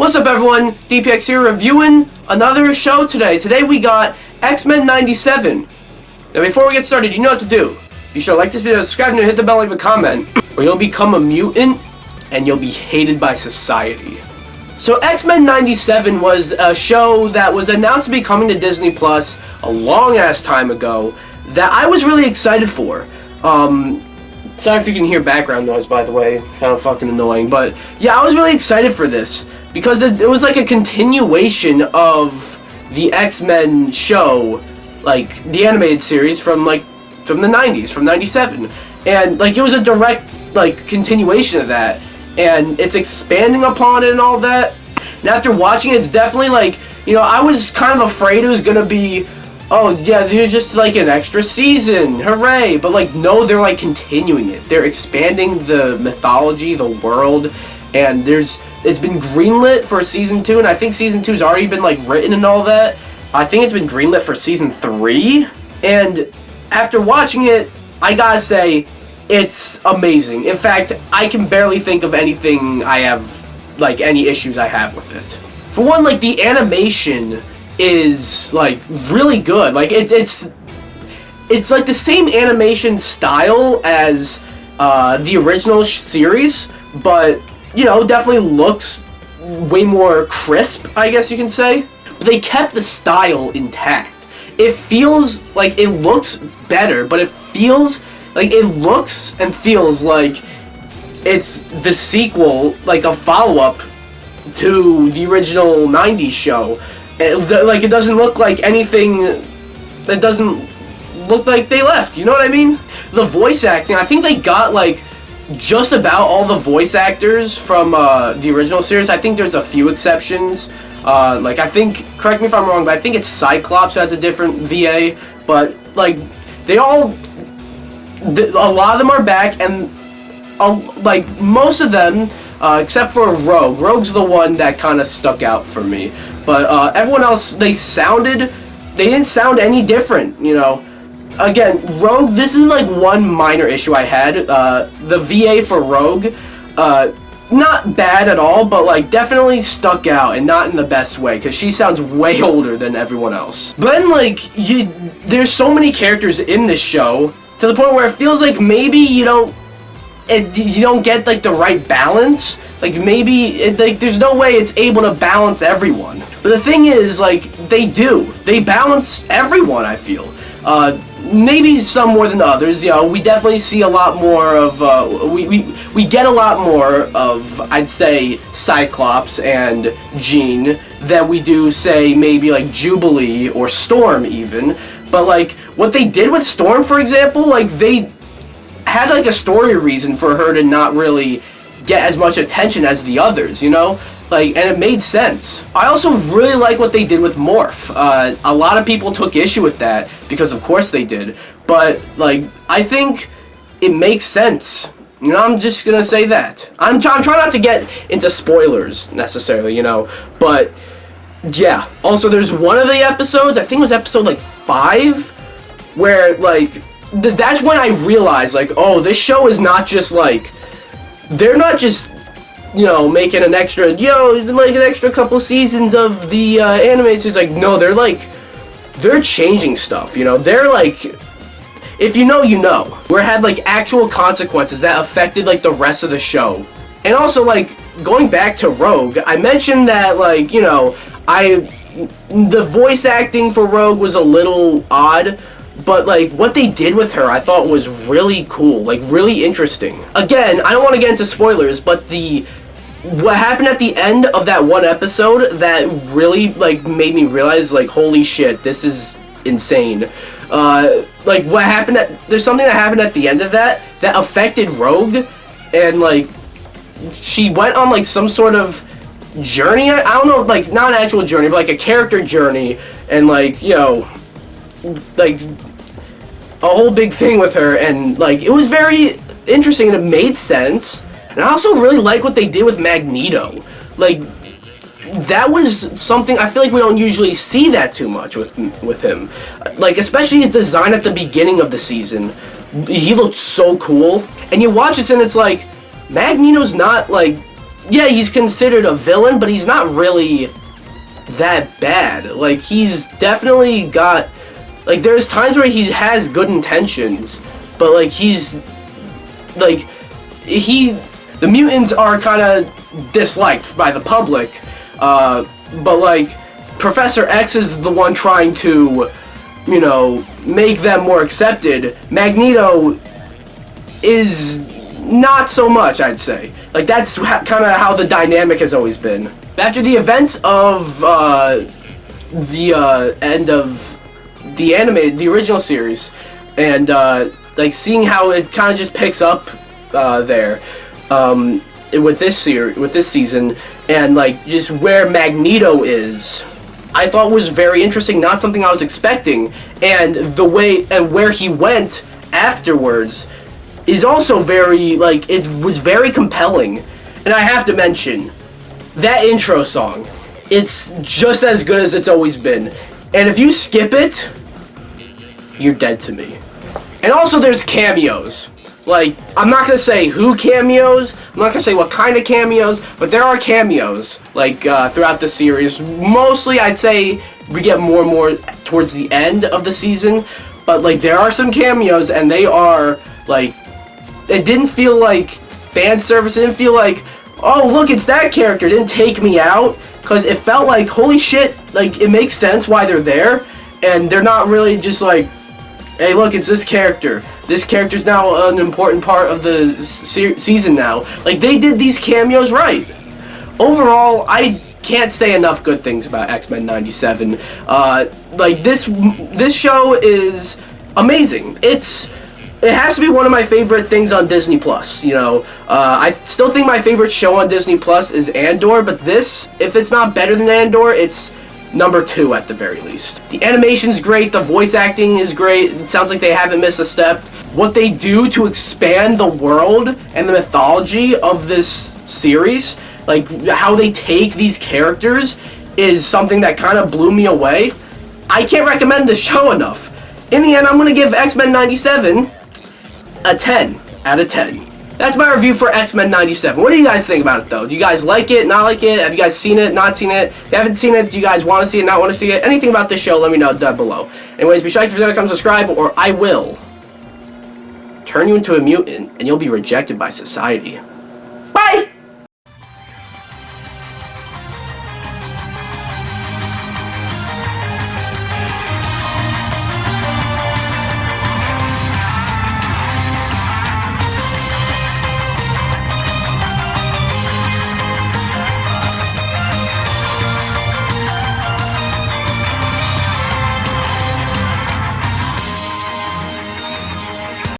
What's up, everyone? DPX here, reviewing another show today. Today we got X-Men 97. Now before we get started, you know what to do. Be sure to like this video, subscribe, and hit the bell, leave a comment, or you'll become a mutant and you'll be hated by society. So X-Men 97 was a show that was announced to be coming to Disney Plus a long-ass time ago that I was really excited for. Sorry if you can hear background noise, by the way. Kind of fucking annoying. But yeah, I was really excited for this because it was like a continuation of the X-Men show, like the animated series from the 90s, from 97. And like it was a direct like continuation of that. And it's expanding upon it and all that. And after watching it, it's definitely like, you know, I was kind of afraid it was gonna be, oh yeah, they're just like an extra season, hooray! But like, no, they're like continuing it. They're expanding the mythology, the world, and it's been greenlit for season 2, and I think season 2's already been like written and all that. I think it's been greenlit for season 3, and after watching it, I gotta say, it's amazing. In fact, I can barely think of anything I have, like any issues I have with it. For one, like the animation is like really good. Like it's like the same animation style as the original series, but you know, definitely looks way more crisp, I guess you can say. But they kept the style intact. It feels like it looks better, but it feels like it looks and feels like it's the sequel, like a follow-up to the original 90s show. Like, it doesn't look like anything that doesn't look like they left, you know what I mean? The voice acting, I think they got, like, just about all the voice actors from the original series. I think there's a few exceptions. Like, I think, correct me if I'm wrong, but I think it's Cyclops who has a different VA. But, like, they all, a lot of them are back, and, like, most of them, except for Rogue. Rogue's the one that kind of stuck out for me. But everyone else, they didn't sound any different, you know. Again, Rogue, this is like one minor issue I had. The VA for Rogue, not bad at all, but like definitely stuck out, and not in the best way, because she sounds way older than everyone else. But then like, there's so many characters in this show, to the point where it feels like maybe you don't get like the right balance. Like maybe like there's no way it's able to balance everyone. But the thing is, like, they balance everyone, I feel. Maybe some more than others. You know, we definitely see a lot more of we get a lot more of, I'd say, Cyclops and Jean than we do, say, maybe like Jubilee or Storm even. But like what they did with Storm, for example, like they had like a story reason for her to not really get as much attention as the others, you know? Like, and it made sense. I also really like what they did with Morph. A lot of people took issue with that, because of course they did. But, like, I think it makes sense. You know, I'm just gonna say that. I'm trying not to get into spoilers, necessarily, you know? But, yeah. Also, there's one of the episodes, I think it was episode, like, 5, where, like, that's when I realized, like, oh, this show is not just, like, they're not just, you know, making an extra, like an extra couple seasons of the animated series. Like, no, they're changing stuff, you know. They're like, if you know, you know. Where it had like actual consequences that affected like the rest of the show. And also, like, going back to Rogue, I mentioned that, like, you know, the voice acting for Rogue was a little odd. But, like, what they did with her, I thought was really cool, like, really interesting. Again, I don't want to get into spoilers, but what happened at the end of that one episode that really, like, made me realize, like, holy shit, this is insane. Like, there's something that happened at the end of that affected Rogue, and, like, she went on, like, some sort of journey, I don't know, like, not an actual journey, but, like, a character journey, and, like, you know, like, a whole big thing with her, and, like, it was very interesting, and it made sense. And I also really like what they did with Magneto. Like, that was something, I feel like we don't usually see that too much with him. Like, especially his design at the beginning of the season. He looked so cool. And you watch it and it's like, Magneto's not, like, yeah, he's considered a villain, but he's not really that bad. Like, he's definitely got, like, there's times where he has good intentions, but, like, he's, like, the mutants are kind of disliked by the public, but, like, Professor X is the one trying to, you know, make them more accepted. Magneto is not so much, I'd say. Like, that's kind of how the dynamic has always been. After the events of the end of the original series, and like seeing how it kind of just picks up there with this season, and like just where Magneto is, I thought was very interesting. Not something I was expecting, and the way and where he went afterwards is also very, like, it was very compelling. And I have to mention that intro song. It's just as good as it's always been. And if you skip it, you're dead to me. And also there's cameos. Like, I'm not going to say who cameos, I'm not going to say what kind of cameos, but there are cameos, like, throughout the series. Mostly, I'd say, we get more and more towards the end of the season, but, like, there are some cameos, and they are, like, it didn't feel like fan service, it didn't feel like, oh, look, it's that character, it didn't take me out, because it felt like, holy shit, like, it makes sense why they're there, and they're not really just like, hey, look, it's this character. This character's now an important part of the season now. Like, they did these cameos right. Overall, I can't say enough good things about X-Men 97. Like, this show is amazing. It has to be one of my favorite things on Disney Plus. You know, I still think my favorite show on Disney Plus is Andor, but this, if it's not better than Andor, it's number 2 at the very least. The animation's great, the voice acting is great, it sounds like they haven't missed a step. What they do to expand the world and the mythology of this series, like how they take these characters, is something that kind of blew me away. I can't recommend this show enough. In the end, I'm going to give X-Men 97 a 10 out of 10. That's my review for X-Men 97. What do you guys think about it, though? Do you guys like it, not like it? Have you guys seen it, not seen it? If you haven't seen it, do you guys want to see it, not want to see it? Anything about this show, let me know down below. Anyways, be sure to come subscribe, or I will turn you into a mutant, and you'll be rejected by society.